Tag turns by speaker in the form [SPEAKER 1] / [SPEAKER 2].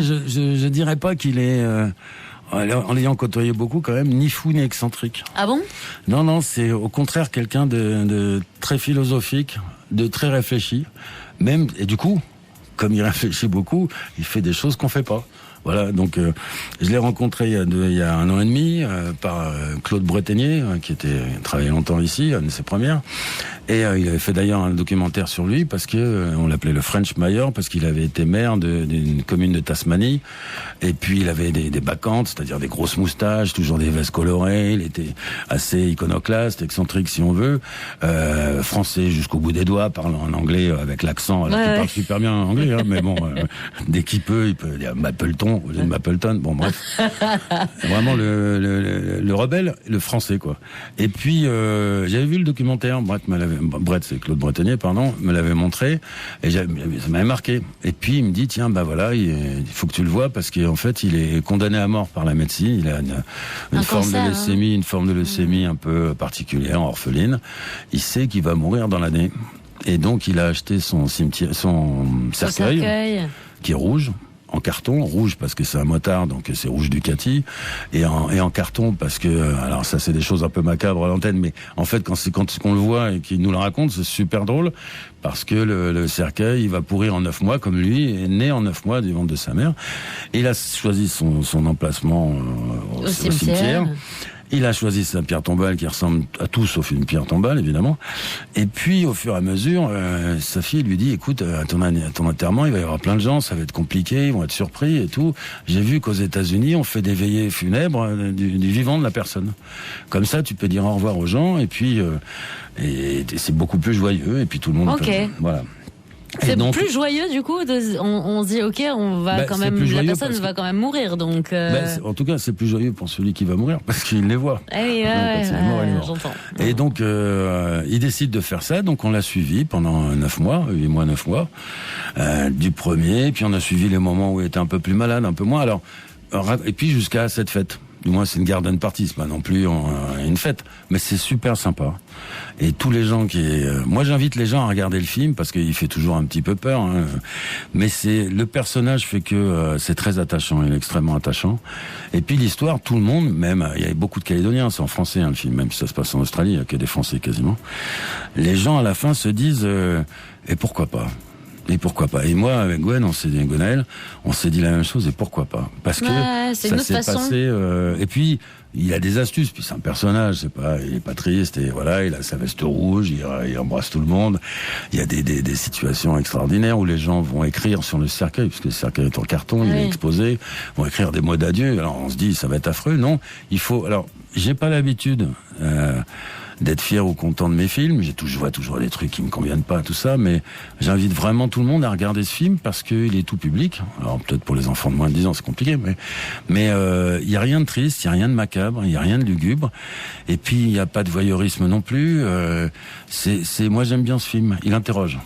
[SPEAKER 1] Je dirais pas qu'il est, en l'ayant côtoyé beaucoup quand même, ni fou ni excentrique.
[SPEAKER 2] Ah bon?
[SPEAKER 1] Non, c'est au contraire quelqu'un de très philosophique, de très réfléchi, même, et du coup, comme il réfléchit beaucoup, il fait des choses qu'on fait pas. Voilà, donc je l'ai rencontré il y a 1 an et demi par Claude Breténier, qui travaillait longtemps ici, une de ses premières. Et il avait fait d'ailleurs un documentaire sur lui parce que on l'appelait le French Mayor parce qu'il avait été maire d'une commune de Tasmanie. Et puis il avait des bacchantes, c'est-à-dire des grosses moustaches, toujours des vestes colorées. Il était assez iconoclaste, excentrique si on veut, français jusqu'au bout des doigts, parlant en anglais avec l'accent. Alors qu'il parle super bien en anglais, hein, mais bon, dès qu'il peut, il peut dire Mapleton au lieu de Mapleton. Bon bref, vraiment le rebelle, le français quoi. Et puis j'avais vu le documentaire, Brett, c'est Claude Bretonnier, pardon, me l'avait montré, et ça m'avait marqué. Et puis il me dit, tiens, bah voilà, il faut que tu le vois, parce qu'en fait, il est condamné à mort par la médecine, il a une forme de leucémie, un peu particulière, orpheline. Il sait qu'il va mourir dans l'année. Et donc il a acheté son cercueil, qui est rouge, en carton, rouge parce que c'est un motard, donc c'est rouge Ducati, et en carton parce que, alors ça c'est des choses un peu macabres à l'antenne, mais en fait quand on le voit et qu'il nous le raconte, c'est super drôle, parce que le cercueil, il va pourrir en 9 mois, comme lui, est né en 9 mois du ventre de sa mère. Et il a choisi son emplacement au cimetière. Il a choisi sa pierre tombale qui ressemble à tout sauf une pierre tombale, évidemment. Et puis, au fur et à mesure, sa fille lui dit, écoute, à ton enterrement, il va y avoir plein de gens, ça va être compliqué, ils vont être surpris et tout. J'ai vu qu'aux États-Unis, on fait des veillées funèbres du vivant de la personne. Comme ça, tu peux dire au revoir aux gens, et puis et c'est beaucoup plus joyeux, et puis tout le monde peut... Voilà.
[SPEAKER 2] C'est donc plus joyeux du coup. On se dit ok, on va quand même, la personne va quand même mourir. Donc
[SPEAKER 1] en tout cas, c'est plus joyeux pour celui qui va mourir parce qu'il les voit.
[SPEAKER 2] J'entends.
[SPEAKER 1] Et donc il décide de faire ça. Donc on l'a suivi pendant 9 mois, 9 mois, du premier. Puis on a suivi les moments où il était un peu plus malade, un peu moins. Alors et puis jusqu'à cette fête. Du moins, c'est une garden party, c'est pas non plus une fête, mais c'est super sympa. Et tous les gens moi, j'invite les gens à regarder le film parce qu'il fait toujours un petit peu peur, hein. Mais le personnage fait que c'est très attachant, il est extrêmement attachant. Et puis l'histoire, tout le monde, même il y a beaucoup de Calédoniens, c'est en français hein, le film, même si ça se passe en Australie, il y a que des Français quasiment. Les gens à la fin se disent et pourquoi pas? Et pourquoi pas? Et moi, avec Gwenaël, on s'est dit la même chose, et pourquoi pas? Parce que ça s'est passé, et puis, il a des astuces, puis c'est un personnage, il est pas triste, et voilà, il a sa veste rouge, il embrasse tout le monde. Il y a des situations extraordinaires où les gens vont écrire sur le cercueil, puisque le cercueil est en carton, il est exposé, vont écrire des mots d'adieu. Alors on se dit, ça va être affreux, non? Alors, j'ai pas l'habitude, d'être fier ou content de mes films. Je vois toujours des trucs qui me conviennent pas, tout ça, mais j'invite vraiment tout le monde à regarder ce film parce qu'il est tout public. Alors peut-être pour les enfants de moins de 10 ans, c'est compliqué, mais il y a rien de triste, il y a rien de macabre, il y a rien de lugubre. Et puis il y a pas de voyeurisme non plus. Moi j'aime bien ce film. Il interroge.